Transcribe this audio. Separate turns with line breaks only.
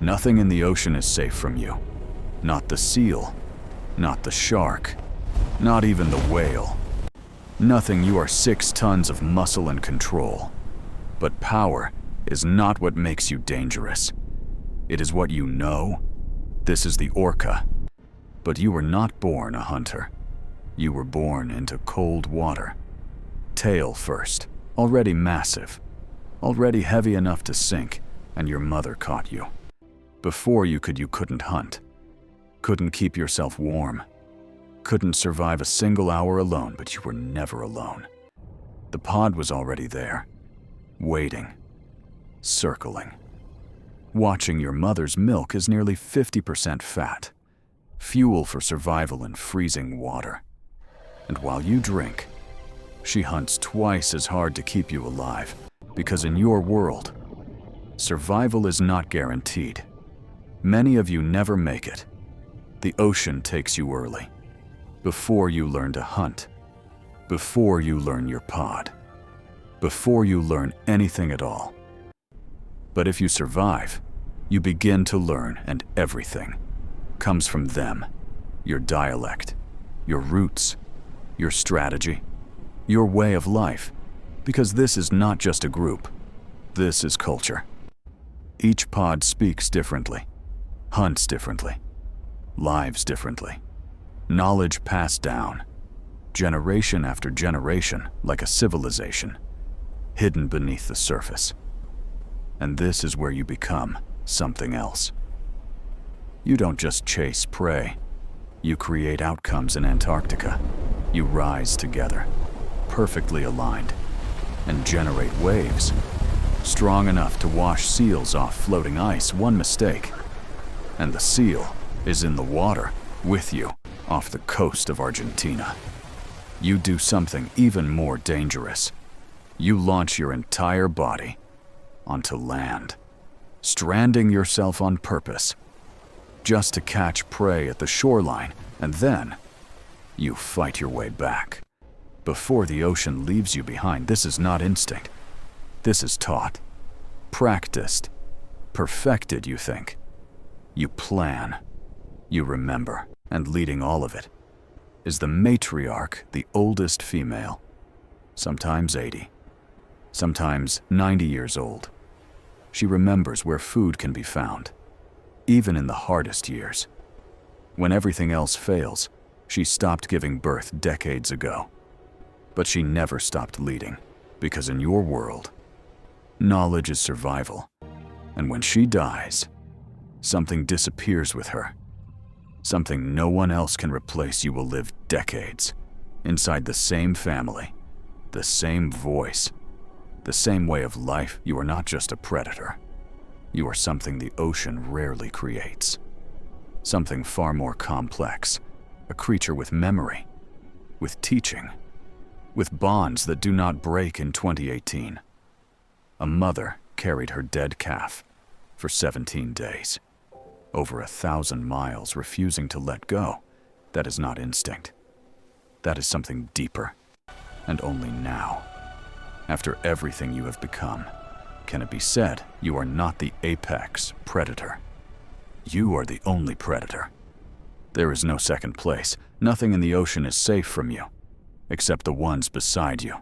Nothing in the ocean is safe from you. Not the seal, not the shark, not even the whale. Nothing. You are 6 tons of muscle and control. But power is not what makes you dangerous. It is what you know. This is the orca. But you were not born a hunter. You were born into cold water. Tail first, already massive, already heavy enough to sink, and your mother caught you. Before you couldn't hunt. Couldn't keep yourself warm. Couldn't survive a single hour alone, but you were never alone. The pod was already there, waiting, circling. Watching your mother's milk is nearly 50% fat, fuel for survival in freezing water. And while you drink, she hunts twice as hard to keep you alive, because in your world, survival is not guaranteed. Many of you never make it. The ocean takes you early, before you learn to hunt, before you learn your pod, before you learn anything at all. But if you survive, you begin to learn, and everything comes from them. Your dialect, your roots, your strategy, your way of life, because this is not just a group. This is culture. Each pod speaks differently, hunts differently, lives differently. Knowledge passed down, generation after generation, like a civilization, hidden beneath the surface. And this is where you become something else. You don't just chase prey. You create outcomes in Antarctica. You rise together, perfectly aligned, and generate waves strong enough to wash seals off floating ice. One mistake, and the seal is in the water with you off the coast of Argentina. You do something even more dangerous. You launch your entire body onto land, stranding yourself on purpose, just to catch prey at the shoreline, and then you fight your way back. Before the ocean leaves you behind. This is not instinct. This is taught, practiced, perfected, you think. You plan, you remember, and leading all of it is the matriarch, the oldest female, sometimes 80, sometimes 90 years old. She remembers where food can be found, even in the hardest years. When everything else fails, she stopped giving birth decades ago. But she never stopped leading, because in your world, knowledge is survival. And when she dies, something disappears with her. Something no one else can replace. You will live decades inside the same family, the same voice, the same way of life. You are not just a predator. You are something the ocean rarely creates. Something far more complex. A creature with memory, with teaching, with bonds that do not break. In 2018, a mother carried her dead calf for 17 days, over 1,000 miles, refusing to let go. That is not instinct. That is something deeper. And only now, after everything you have become, can it be said you are not the apex predator. You are the only predator. There is no second place. Nothing in the ocean is safe from you, except the ones beside you.